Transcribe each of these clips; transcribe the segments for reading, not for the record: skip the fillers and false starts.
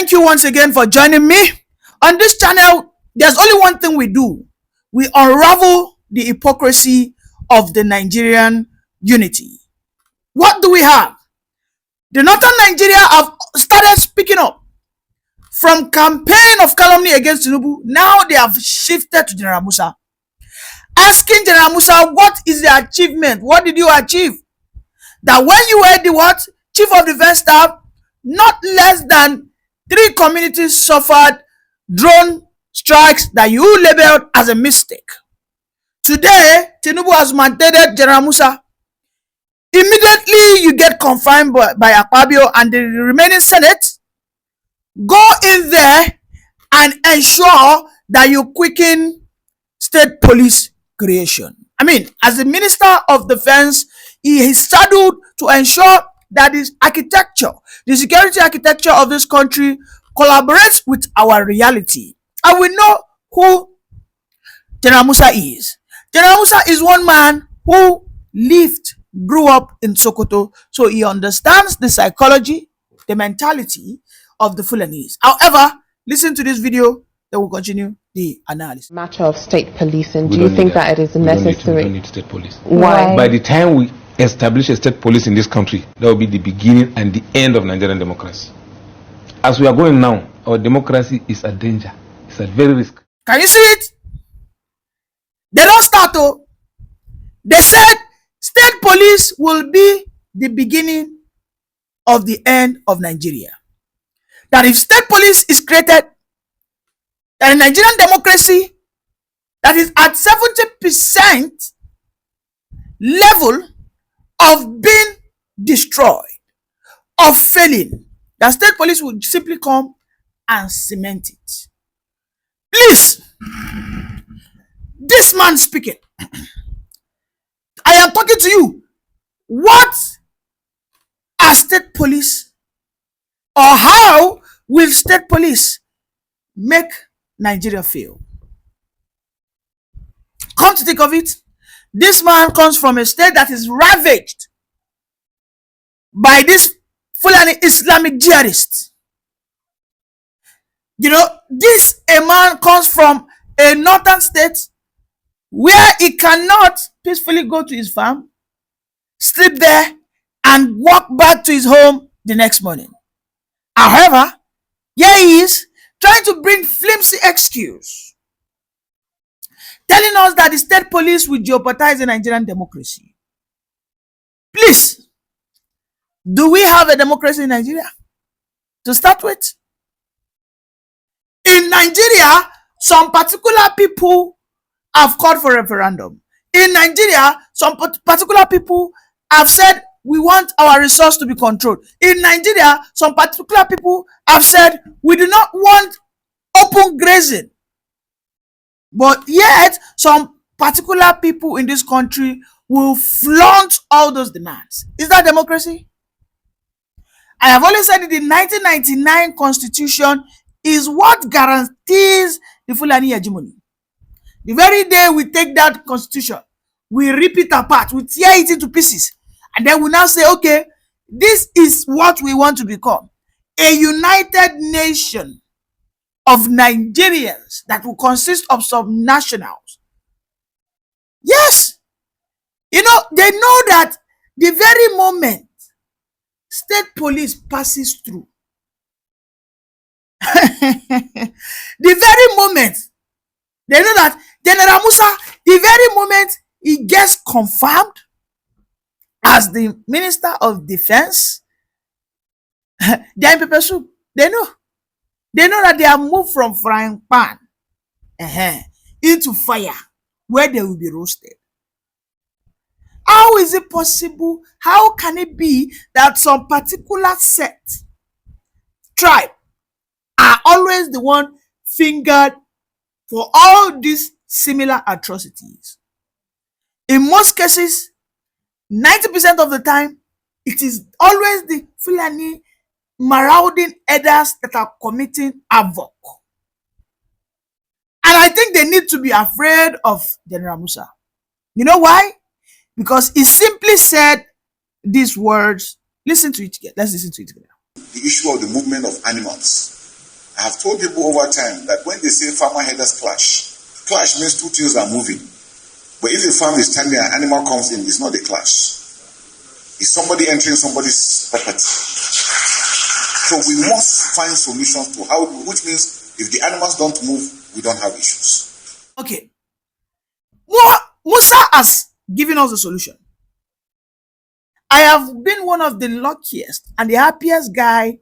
Thank you once again for joining me. On this channel, there's only one thing we do. We unravel the hypocrisy of the Nigerian unity. What do we have? The northern Nigeria have started speaking up. From campaign of calumny against Tinubu, now they have shifted to Gen.Musa. Asking Gen.Musa, what is the achievement? What did you achieve? That when you were the what? Chief of Defense Staff, not less than 3 communities suffered drone strikes that you labeled as a mistake. Today, Tinubu has mandated Gen.Musa. Immediately, you get confined by Akpabio and the remaining Senate. Go in there and ensure that you quicken state police creation. I mean, as the Minister of Defense, he is saddled to ensure that this architecture, the security architecture of this country, collaborates with our reality. And we know who Gen.Musa is. Gen.Musa is one man who grew up in Sokoto, so he understands the psychology, the mentality of the Fulanese. However, listen to this video, then we'll continue the analysis. Matter of state policing, do you think that it is necessary? We don't need state police. Why? By the time we establish a state police in this country, that will be the beginning and the end of Nigerian democracy. As we are going now, our democracy is at danger. It's at very risk. Can you see it? They don't start though. They said state police will be the beginning of the end of Nigeria. That if state police is created, that in Nigerian democracy that is at 70% level of being destroyed, of failing, that state police would simply come and cement it. Please, this man speaking, I am talking to you. What are state police, or how will state police make Nigeria fail? Come to think of it, this man comes from a state that is ravaged by this Fulani Islamic jihadists. You know, this a man comes from a northern state where he cannot peacefully go to his farm, sleep there, and walk back to his home the next morning. However, here he is trying to bring flimsy excuse, telling us that the state police will jeopardize the Nigerian democracy. Please, do we have a democracy in Nigeria? To start with, in Nigeria, some particular people have called for a referendum. In Nigeria, some particular people have said we want our resource to be controlled. In Nigeria, some particular people have said we do not want open grazing. But yet, some particular people in this country will flaunt all those demands. Is that democracy? I have always said that the 1999 Constitution is what guarantees the Fulani hegemony. The very day we take that Constitution, we rip it apart, we tear it into pieces, and then we now say, okay, this is what we want to become. A united nation of Nigerians that will consist of some nationals. Yes. You know, they know that the very moment state police passes through, the very moment they know that Gen.Musa, the very moment he gets confirmed as the Minister of Defense, they are in pepper soup. They know that they are moved from frying pan into fire where they will be roasted. How is it possible? How can it be that some particular sect, tribe, are always the one fingered for all these similar atrocities? In most cases, 90% of the time, it is always the Fulani marauding elders that are committing havoc. And I think they need to be afraid of Gen.Musa. You know why? Because he simply said these words. Listen to it together. Let's listen to it together. The issue of the movement of animals I have told people over time that when they say farmer herders clash means two things are moving. But if the farm is standing and an animal comes in, it's not a clash. It's somebody entering somebody's property. So we must find solutions to how, which means if the animals don't move, we don't have issues. Okay. Musa has given us a solution. I have been one of the luckiest and the happiest guy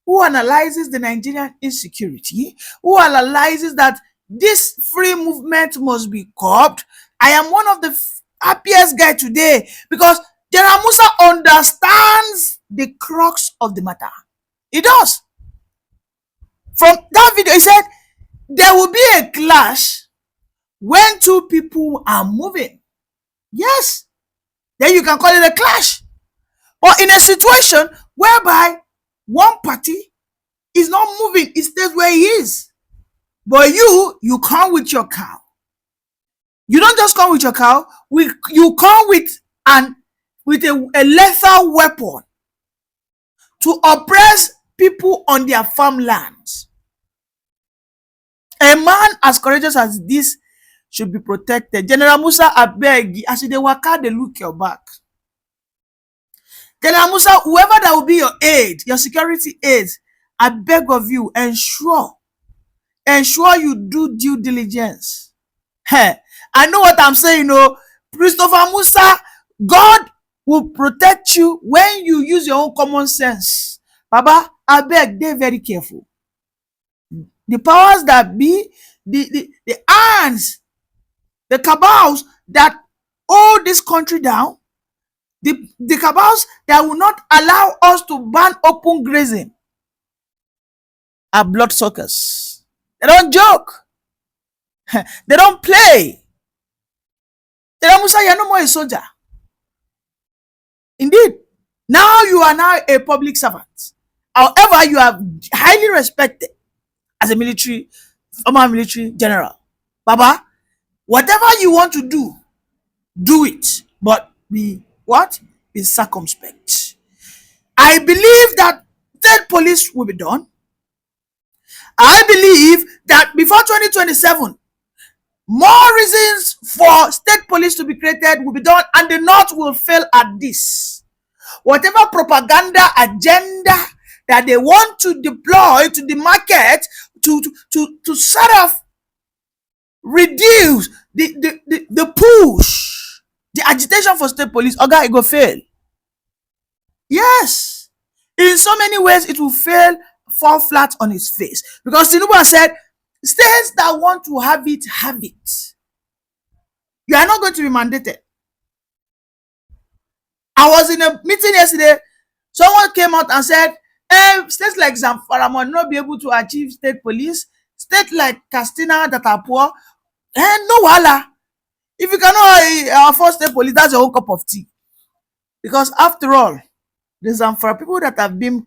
who analyzes the Nigerian insecurity, who analyzes that this free movement must be curbed. I am one of the happiest guy today because Gen.Musa understands the crux of the matter. He does. From that video, he said there will be a clash when two people are moving. Yes, then you can call it a clash. But in a situation whereby one party is not moving, it stays where he is. But you come with your cow. You don't just come with your cow, you come with a lethal weapon to oppress people on their farmlands. A man as courageous as this should be protected. Gen.Musa, abeg, as you dey waka, dey look your back. Gen.Musa, whoever that will be your aide, your security aide, I beg of you, ensure you do due diligence. Hey, I know what I'm saying, Christopher Musa, God will protect you when you use your own common sense. Baba, I beg, dey very careful. The powers that be, the hands, the cabals that hold this country down, the cabals that will not allow us to ban open grazing are bloodsuckers. They don't joke. They don't play. Gen.Musa, you're no more a soldier. Indeed. Now you are now a public servant. However, you are highly respected as a former military general. Baba, whatever you want to do it. But be what? Be circumspect. I believe that state police will be done. I believe that before 2027, more reasons for state police to be created will be done, and the North will fail at this. Whatever propaganda agenda that they want to deploy to the market to sort of reduce the push, the agitation for state police, it go fail. Yes, in so many ways it will fall flat on its face, because Tinubu said states that want to have it. You are not going to be mandated. I was in a meeting yesterday. Someone came out and said, states like Zamfara might not be able to achieve state police. States like Katsina that are poor, no wala. If you cannot afford state police, that's your own cup of tea. Because after all, the Zamfara people that have been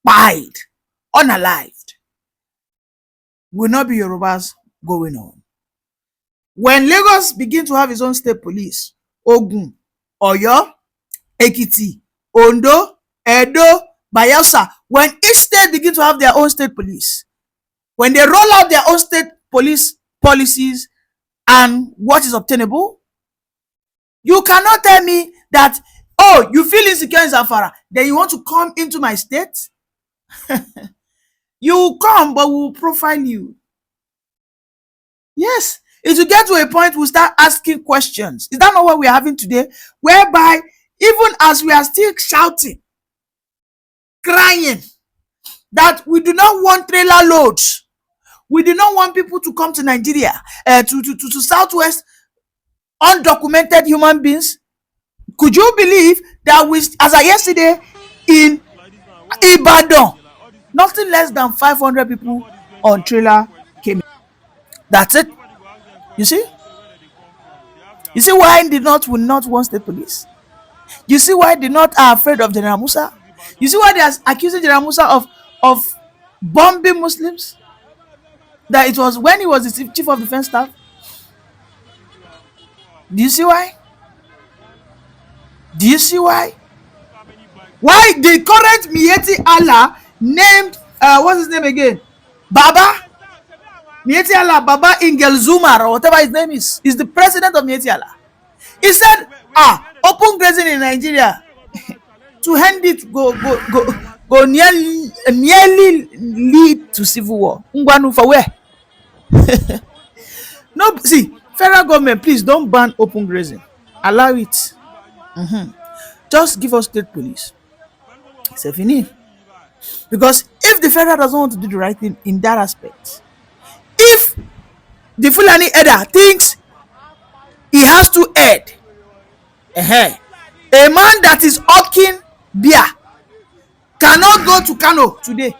pied, unalived, will not be Yorubas going on. When Lagos begin to have its own state police, Ogun, Oyo, Ekiti, Ondo, Edo, Bayelsa, when each state begin to have their own state police, when they roll out their own state police policies and what is obtainable, you cannot tell me that, you feel insecure in Zamfara, then you want to come into my state? You will come, but we will profile you. Yes, it will get to a point we'll start asking questions. Is that not what we're having today? Whereby, even as we are still shouting, crying, that we do not want trailer loads, we do not want people to come to Nigeria, to Southwest, undocumented human beings. Could you believe that as of yesterday, in Ibadan, nothing less than 500 people on trailer came in. That's it. You see why the North will not want state police? You see why the North are afraid of Gen.Musa? You see why they are accusing Gen.Musa of bombing Muslims? That it was when he was the chief of defense staff. Do you see why? Why the current Miyetti Allah named, what's his name again? Baba Mietiala, Baba Ingel Zumar, or whatever his name is the president of Mietiala. He said, open grazing in Nigeria to hand it go nearly lead to civil war. Ngwanu for where? No, see, federal government, please don't ban open grazing. Allow it. Just give us state police. It's a fini. Because if the federal doesn't want to do the right thing in that aspect, if the Fulani elder thinks he has to aid, a man that is hawking beer cannot go to Kano today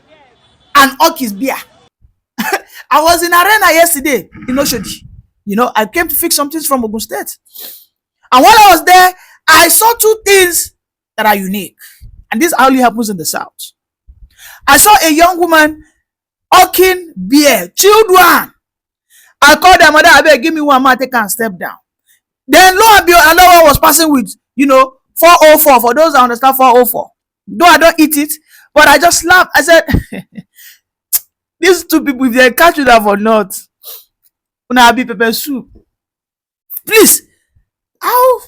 and hawk his beer. I was in Arena yesterday in Oshodi. I came to fix some things from Ogun State. And while I was there, I saw two things that are unique. And this only happens in the South. I saw a young woman hawking beer, chilled one. I called her mother, I beg, give me one man, take and step down. Then lo and behold, another one was passing with, 404, for those that understand 404. Though I don't eat it, but I just laughed. I said, these two people, if they catch you that or not, una be pepper soup. Please, how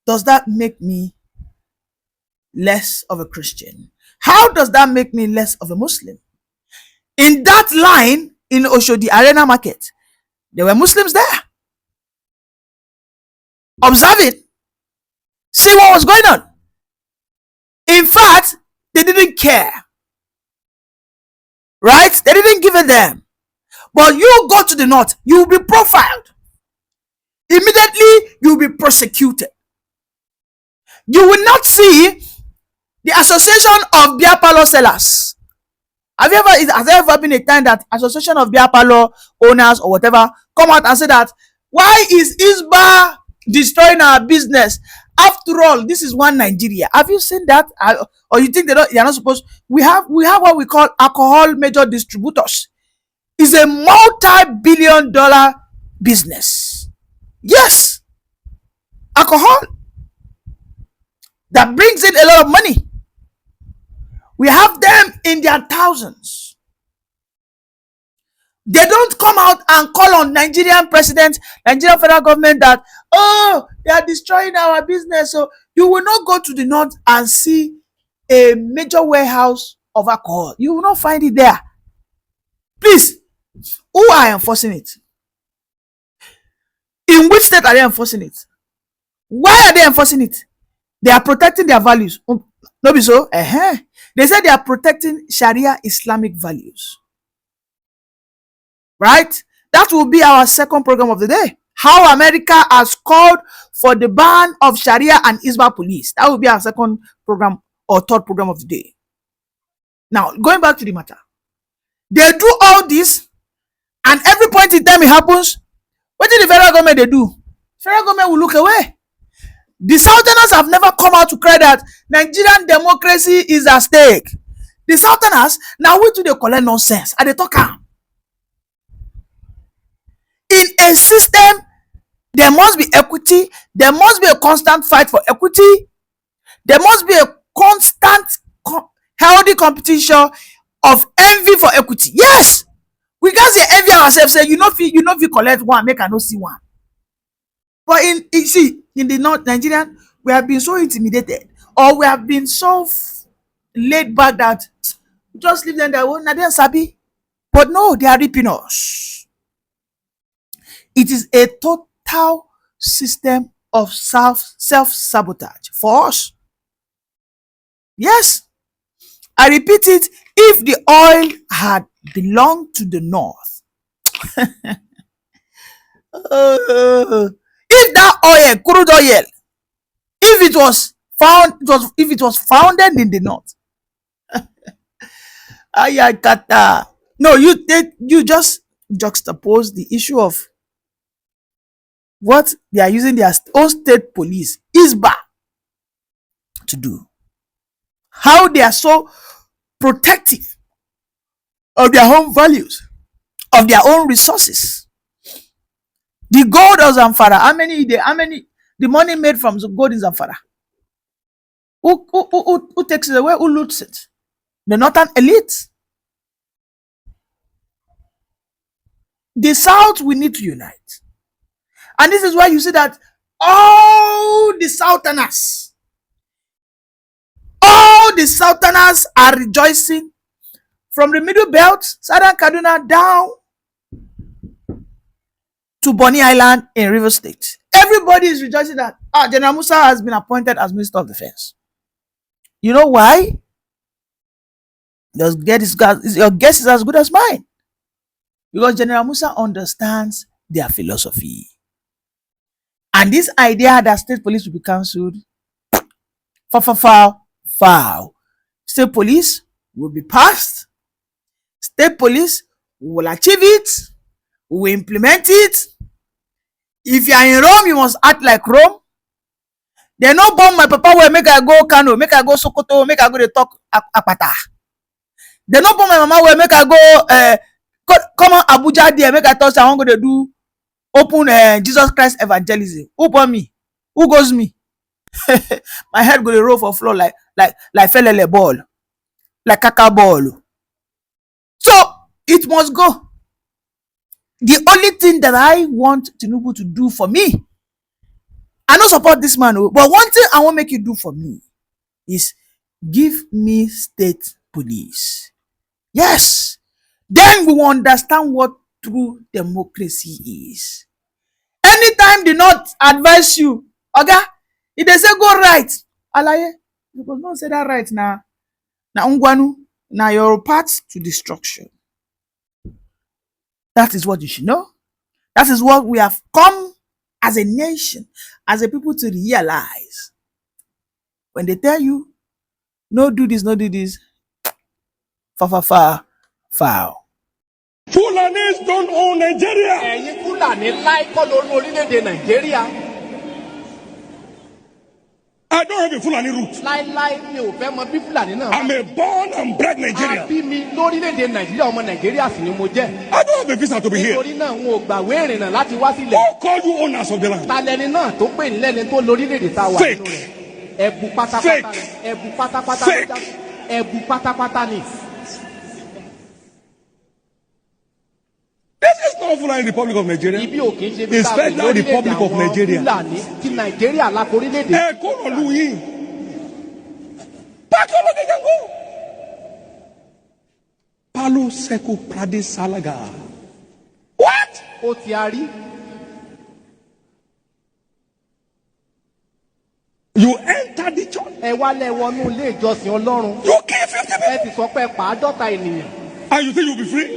does that make me less of a Christian? How does that make me less of a Muslim? In that line in Oshodi Arena Market, there were Muslims there. Observe it. See what was going on. In fact, they didn't care. Right? They didn't give a damn. But you go to the north, you will be profiled. Immediately, you will be prosecuted. You will not see the Association of Beer Parlor Sellers. Has there ever been a time that Association of Beer Parlor owners or whatever come out and say that, why is Isba destroying our business? After all, this is one Nigeria. Have you seen that? Or you think they are not supposed? We have what we call alcohol major distributors. It's a multi-billion-dollar business. Yes, alcohol that brings in a lot of money. We have them in their thousands. They don't come out and call on Nigerian president, Nigerian federal government that, they are destroying our business. So you will not go to the north and see a major warehouse of alcohol. You will not find it there. Please, who are enforcing it? In which state are they enforcing it? Why are they enforcing it? They are protecting their values. No be so? They said they are protecting Sharia Islamic values. Right? That will be our second program of the day. How America has called for the ban of Sharia and Isba police. That will be our second program or third program of the day. Now, going back to the matter. They do all this, and every point in time it happens, what did the federal government they do? Federal government will look away. The Southerners have never come out to cry that Nigerian democracy is at stake. The Southerners, now we do they collect nonsense and they talk. In a system, there must be equity. There must be a constant fight for equity. There must be a constant, healthy competition of envy for equity. Yes, we can't say envy ourselves. Say if you collect one, make I no see one. But in the North Nigerian, we have been so intimidated, or we have been so laid back that just leave them there. Now they are sabi. But no, they are ripping us. It is a total system of self-sabotage for us. Yes, I repeat it. If the oil had belonged to the North, if that oil, crude oil, if it was founded in the North, ayakata. No, you just juxtapose the issue of what they are using their own state police, ISBA, to do. How they are so protective of their own values, of their own resources. The gold of Zamfara, how many the money made from the gold in Zamfara? Who takes it away? Who loots it? The northern elite. The South, we need to unite. And this is why you see that all the Southerners are rejoicing from the Middle Belt, Southern Kaduna, down to Bonny Island in River State. Everybody is rejoicing that Gen.Musa has been appointed as Minister of Defense. You know why? Your guess is as good as mine. Because Gen.Musa understands their philosophy. And this idea that state police will be cancelled, foul. State police will be passed. State police will achieve it. We will implement it. If you are in Rome, you must act like Rome. They no bomb my papa will make I go Kano, make I go Sokoto, make I go to talk Akpata. They no bomb my mama will make I go come on Abuja there, make I touch I want to do open Jesus Christ evangelism. Who bomb me? Who goes me? My head go to roll for floor like felele ball, like kaka ball. So it must go. The only thing that I want Tinubu to do for me, I don't support this man, but one thing I want make you do for me is give me state police. Yes. Then we will understand what true democracy is. Anytime they not advise you, okay, if they say go right, alaye, you must not say that right now. Na ungwanu, na your path to destruction. That is what you should know. That is what we have come as a nation, as a people to realize. When they tell you, no do this, foul. Fulanis don't own Nigeria. I don't have a Fulani root. I'm a born and bred Nigerian. I don't have a visa to be here. Who called you owners of the land? Fake. This is not Fulani Republic of Nigeria. It's Federal Republic of Nigeria. Palo Seku Pradesh Salaga. What? You entered the church. You came 50 people. And you think you'll be free?